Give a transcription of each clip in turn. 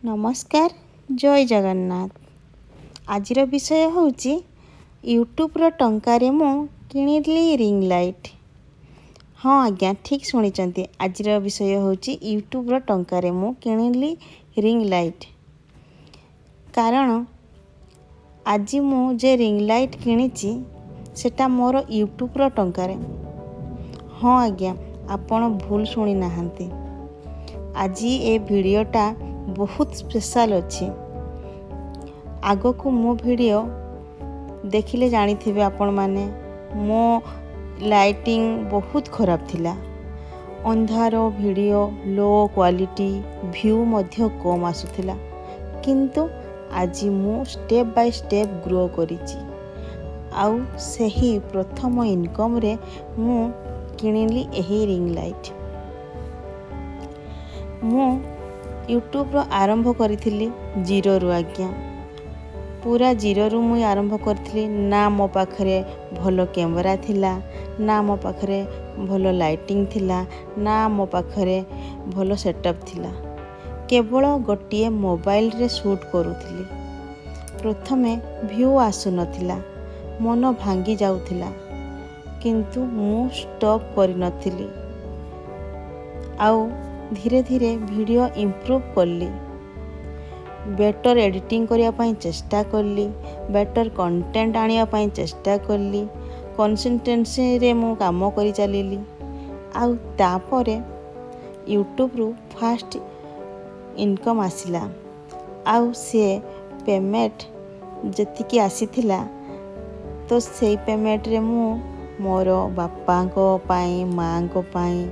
नमस्कार जय जगन्नाथ। आजिर विषय होउची यूट्यूब टंकार मु किणिली रिंग लाइट। हाँ आज्ञा ठीक शुणिचंती। आजिर विषय होउची यूट्यूब टंकार मु किणिली रिंग लाइट। कारण आज मु जे रिंग लाइट किणिची सेटा मोर यूट्यूब टंकार। हाँ आज्ञा आपण भूल शुणी नाहंती। आज ए वीडियोटा बहुत स्पेशल अच्छी। आगो को मो वीडियो देखिले जानी थिबे आपण माने मो लाइटिंग बहुत खराब थिला। अंधारो वीडियो लो क्वालिटी व्यू मध्य कम आसुथिला, किंतु आज मु स्टेप बाय स्टेप ग्रो करिची। आउ सही प्रथम इनकम रे मु किनिली एही रिंग लाइट। मु यूट्यूब आरंभ करी जीरो रु आज्ञा। पूरा जीरो रु मुई आरंभ करी ना मो पाखरे भलो कैमरा थिला, ना मो पाखरे भलो लाइटिंग थिला, ना मो पाखरे भलो सेटअप थिला। केवल गोटे मोबाइल रे शूट करूथिली। प्रथमे व्यू आसु नथिला, मन भांगी जाउथिला, किंतु मु स्टॉप करि नथिली। आउ धीरे धीरे वीडियो इम्प्रूव कली, बेटर एडिटिंग करिया पई चेष्टा कली, बेटर कंटेंट आनिया पई चेष्टा कली, कंसिस्टेंसी रे मु काम करि चलिली। आउ तापरे यूट्यूब रु फास्ट इनकम आसिला। आउ से पेमेंट जतिकी आसीथिला तो सेई पेमेंट रे मु मोर बापा को पाई माँ को पाई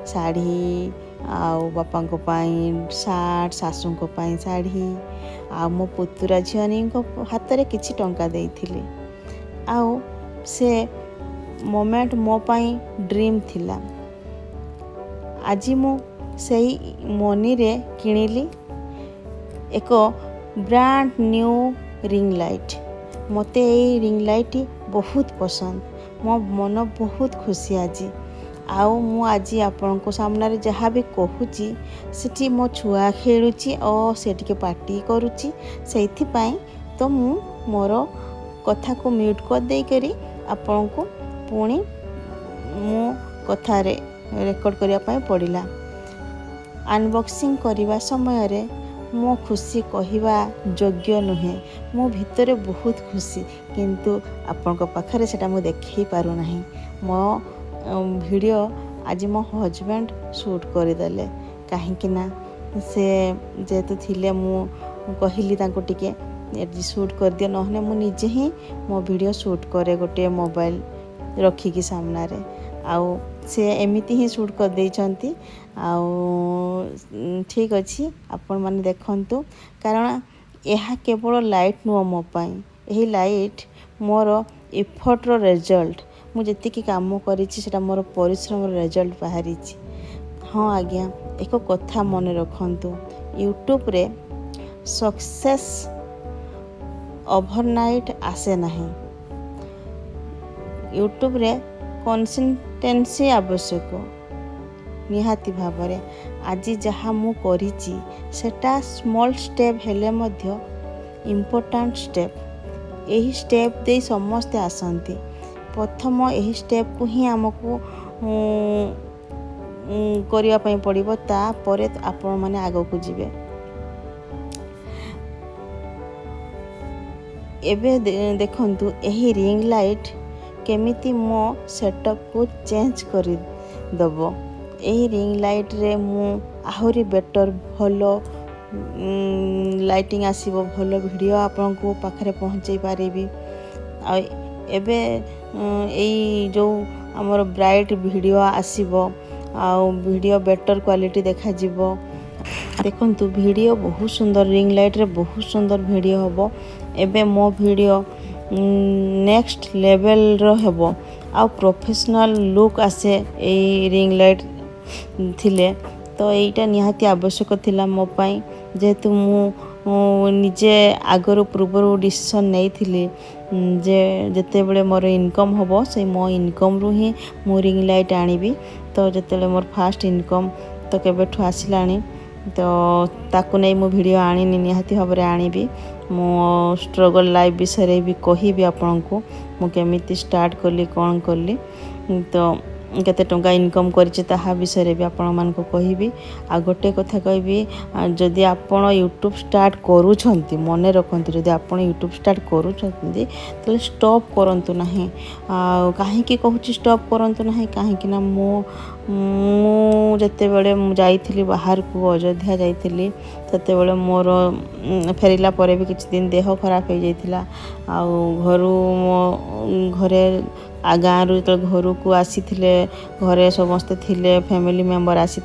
साड़ी, आउ बापा को पाई शार्ट, सासू को पाई साड़ी, आ मो पुतुरा झियानी को हाथ रे किछि टंका देइथिले। आउ से मोमेंट मो पाई ड्रीम थिला। आज मु सेही मनी रे किनिली एक ब्रांड न्यू रिंग लाइट। मते ए रिंग लाइट बहुत पसंद, मो मन बहुत खुशी। आज आउ मु आज आपण को सामने जहाँ भी कहूची सेठी मो छुआ खेलुची और सेठी के पार्टी करूची। सेथि पाई तो मु मोर कथा को म्यूट कर दे करी आपण को पुणी मो कथा रे रेकॉर्ड करिया पाई पड़िला। अनबॉक्सिंग करने समय रे मो खुशी कहिबा योग्य नुहे। मो भितरे बहुत खुशी, किंतु आपण को पाखरे सेटा मु देखै पारु नाही। मो वीडियो आज मो हजबैंड शूट करदेले, कहीं ना से जेतु थिले मु कहली तांको टिके शूट कर दियो, नहने मु निजे ही मो वीडियो शूट करे गोटे मोबाइल रखिकी सामना रे। आउ से एमिति ही शूट कर देइचंती। आउ ठीक अच्छी आपण माने देखंतु, कारण यह केवल लाइट नुह मो पाई। यही लाइट मोर एफर्ट रो रिजल्ट। मु जतिकी काम करिछि सेटा मोर परिश्रम रो रिजल्ट बाहरिछि। हाँ आज्ञा एक कथा मन रखंतु, यूट्यूब रे सक्सेस ओवरनाइट आसे नहीं। यूट्यूब रे कंसिस्टेंसी आवश्यक निहाती भावरे। आज जहाँ मु करिछि सेटा स्मॉल स्टेप हेले मध्य इम्पोर्टेंट स्टेप। यही स्टेप दे समस्ते आसंती। प्रथम यही स्टेप को ही आमको करिया पई पड़िबो, तापरे आपण माने आगो को जिवे। एबे देखंतु यही रिंग लाइट केमिति मो सेटअप को चेंज करि दबो। यही रिंग लाइट रे मु आहुरी बेटर भलो लाइटिंग आसीबो, भलो वीडियो आपन को पाखरे पहुंचै पारिबी। आ एबे एई जो हमर ब्राइट वीडियो आसीबो, आ वीडियो बेटर क्वालिटी देखा जिवो। देखंतु वीडियो बहुत सुंदर, रिंग लाइट रे बहुत सुंदर वीडियो हबो। एबे मो वीडियो नेक्स्ट लेवल रो हबो। आ प्रोफेशनल लुक आसे ए रिंग लाइट थिले, तो एटा निहाती आवश्यक थिला मो पाई। जेहेतु मु निजे आगरो पूर्व डिसीजन नहीं थिली जे जते बेले मोर इनकम हबो से मो इनकम रु ही मो रिंग लाइट आनिबी। तो जते मोर फास्ट इनकम तो केबेठु आसिलानी तो ताकू नहीं मु वीडियो आनी निहाती भाव में आनिबी मो स्ट्रगल लाइफ विषय भी कहबी आपण को मु केमिति स्टार्ट कली कौन कली तो केते टंका इनकम करिछि ताहा विषय भी आपण मान को कहबी। आ गोटे कथा कहबी जदि आपण यूट्यूब स्टार्ट करूछंती मने रखंती जदि आपण यूट्यूब स्टार्ट करूछंती तले स्टॉप करंतु नाही। आ काहे की कहूछि स्टॉप करंतु नाही काहे कि ना मो जते बेले जाइथिली बाहर को अयोध्या जाइथिली तते बेले मोर फेरिला परे भी किछ दिन देह खराब हो जाइथिला। आ घरु घरे गाँव जो घर को आसी घरे समस्ते थिले फैमिली मेंबर आसी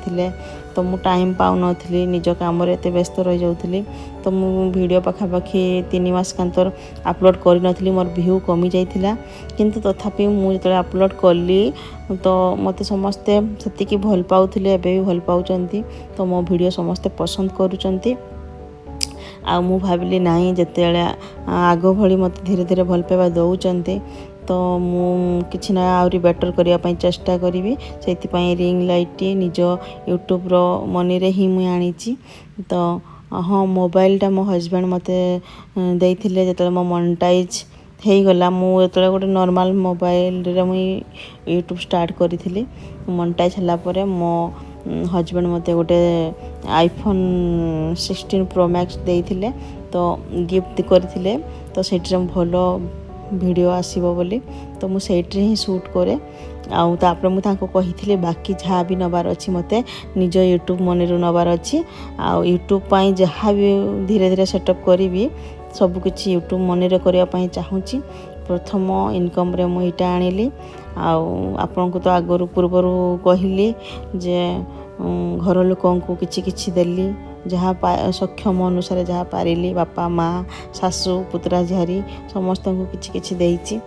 तो मु टाइम पाउ नथली निज काम रे एते व्यस्त रह जाउथली तो मु वीडियो पाखापाखि 3 मास कांतर अपलोड करि नथली मोर व्यू कमी जाइथिला किंतु तथापि मु जते अपलोड कली तो मते समस्ते सेति की भल पाउथले एबे भी भल पाउचंती तो मो वीडियो समस्ते पसंद करूचंती। आ मु भाबिली नाही जते आगो भली मते धीरे धीरे भल पाइबा दउचंती तो मु किछि ना आउरी बेटर करिया पई चेष्टा करिवि सेति पई रिंग लाइट निज यूट्यूब रो मनी रे ही मु आनिछि। तो हाँ मोबाइल टा मो हस्बैंड मते देइथिले जते मो मोनेटाइज हेई गला मु एतले गोटे नॉर्मल मोबाइल रे मु यूट्यूब स्टार्ट करिथिली मोनेटाइज हला परे मो हस्बैंड मते गोटे आईफोन 16 प्रो मैक्स देइथिले तो गिफ्ट करथिले तो सेठी भलो वीडियो आसीबो बोली तो मु सेठी ही शूट करे आउ तापर मु ताको कहिथिले बाकी जहाँ भी नबार अछि मते निज यूट्यूब मनी रु नबार अछि आउ यूट्यूब पई जहाँ भी धीरे धीरे सेटअप करिवि सब किछि यूट्यूब मनी रे करिया पई चाहूची। प्रथम इनकम रे मु इटा आनिली आउ आपन को तो आगरु पूर्वरु कहिली जे घर लोकन को किछि किछि देली जहाँ सक्षम अनुसार जहाँ पारिली बापा माँ सासू पुतरा झारी समस्त को किछि किछि देइछि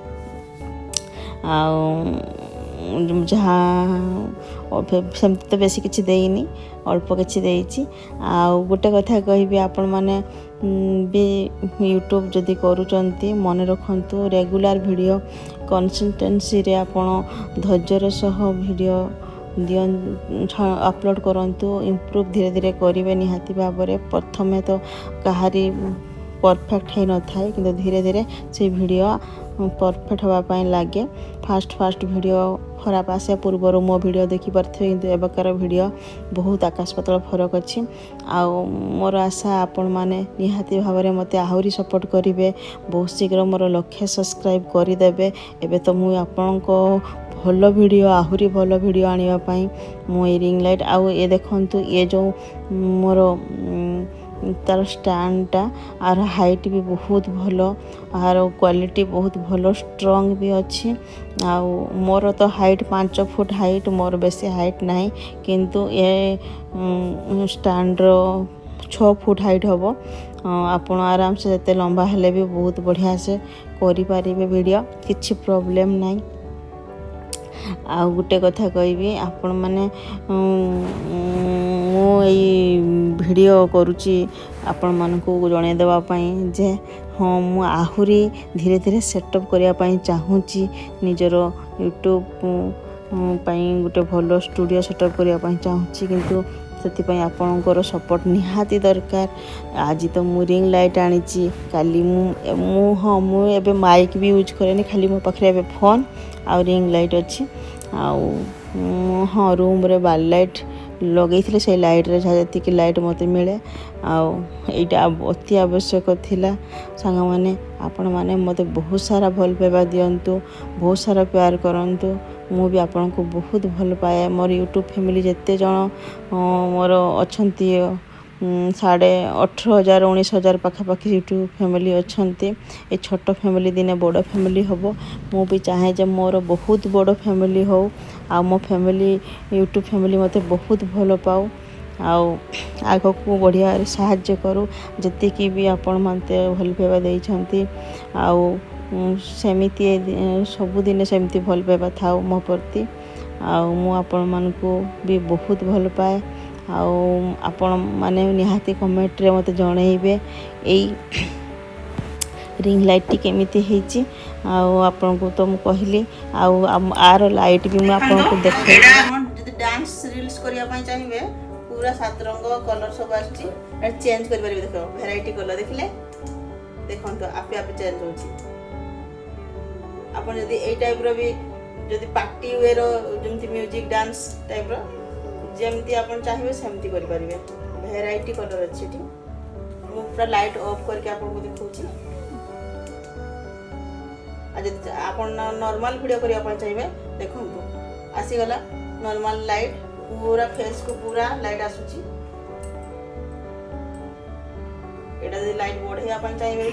जहाँ सेमती तो बेसी किछि देइनी अल्प किछि देइछि। आ गोटे कथा कहबी आपण माने भी यूट्यूब जदि करूचंती मन रखंतु रेगुलर वीडियो कंसिस्टेंसी रे आपण धैर्यर सह वीडियो अपलोड करंतु इम्प्रूव धीरे धीरे करेंगे निहाती भाव में। प्रथमे तो कहारी परफेक्ट है न थाए कि धीरे धीरे से वीडियो परफेक्ट होगापाई लगे फास्ट वीडियो खराब आसे पूर्वर मो वीडियो देखी पारे किंतु एबाकार वीडियो बहुत आकाश पातल फरक अच्छी। आउ मोर आशा आपण माने निहाती भाव में मते आहुरी सपोर्ट करेंगे बहुत शीघ्र मोर लक्ष्य सब्सक्राइब करदेवे। एबे तो मुझे आपण को भल वीडियो आहुरी भल वीडियो आनिबा पई मो रिंग लाइट आउ ये देखंतु ये जो मोर तार स्टैंडटा आर हाइट भी बहुत भलो आर क्वालिटी बहुत भलो स्ट्रॉन्ग भी अच्छी। आउ मोर तो हाइट 5 फुट हाइट मोर बेसी हाइट नहीं किंतु ये स्टैंड रो 6 फुट हाइट होबो आपण आराम से जते लंबा हेले भी बहुत बढ़िया से करि पारिबे वीडियो किछि प्रॉब्लम नहीं। आ गोटे कथा कहबी आपण माने मु वीडियो करुची आपण मान को जणे देवा पई जे हाँ मु आहुरी धीरे धीरे सेटअप करिया पई चाहूची निजर यूट्यूब पई गोटे भलो स्टूडियो सेटअप करिया पई चाहूची किंतु से आपणकर सपोर्ट निहाती दरकार। आज तो मु रिंग लाइट आनीची काली मु हाँ मु एबे माइक भी यूज करेनी खाली मो पाखरे एबे फोन आ रिंग लाइट अच्छी। आउ हाँ रूम रे बाल लाइट लगे से लाइट रे जहाँ जी लाइट मत मिले आईटा अति आवश्यक थिला। सांग माने आपण माने मते बहुत सारा भल पाइबा दियंतु बहुत सारा प्यार करंतु मु भी आपण को बहुत भल पाए। मोर यूट्यूब फैमिली जिते जन मोर अच्छंती 18,000 19,000 पाखापाखि यूट्यूब फैमिली अच्छंती। ए छोट फैमिली दिने बड़ फैमिली होबो मु भी चाहे जे मोर बहुत बड़ फैमिली हो आ मो फैमिली यूट्यूब फैमिली मते बहुत भल पाऊ आउ आग को बढ़िया साहाय्य करू जति भी आपण मते भल पाइबा देइछंती आउ सेमिति सबुदिन सेमती भल पाइबा थाउ मो प्रति आउ मु आपण मान को भी बहुत भल पाए आउ आपण माने निहाती कमेंट रे मते जणैबे एई रिंग लाइट टी केमिति हेची आउ आपण को तो मु कहली आउ आर लाइट भी मु आपण को देखै जदि डांस रील्स करिया पई चाहिबे पूरा 7 रंग कलर सब आछी चेंज कर पारे देखो वैरायटी कलर देखले देखो आपे आपे चेंज होची अपन जदी ए टाइप रो भी जदी पार्टी वेयर जेमती म्यूजिक डांस टाइप रो जेमती अपन चाहिए सेमती कर पारिबे वैरायटी कलर अछि ठी मु पूरा लाइट ऑफ करके आपन को दिखौची आज आपन नॉर्मल वीडियो करी आपन चाहिए देखो आसी गला नॉर्मल लाइट पूरा फेस को पूरा लाइट आसुची एटा जे लाइट बढ़े आपन चाहिए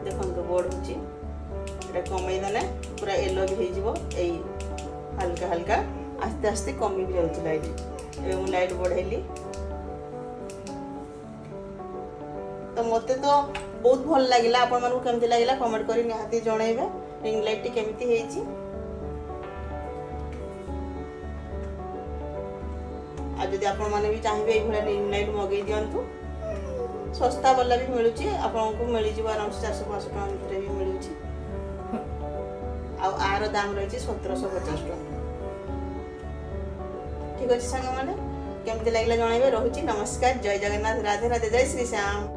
देखो तो बोर्ड होची एटा कमई देले पूरा येलो भी हे जिवो एई हल्का हल्का आस्ते आस्ते कमी भी जाउची लाइट ए मु लाइट बढ़ेली तो मते तो बहुत भल लागिला आपन मानू केमती लागिला कमेंट करी निहाती जणाइबे रिंग लाइट टी केमती हेची आ जदि आपण माने भी चाहिबे ए भला रिंग लाइट मगे दियंतु सस्ता वाला भी मिलुची आपन को मिली जिवो आराम से 400-500 टका भितर भी मिलुची आ आरो दाम रहिची 1750 टका ठीक अछि संग माने केमती लागिला जणाइबे रहुची नमस्कार जय जगन्नाथ राधे राधे जय श्री श्याम।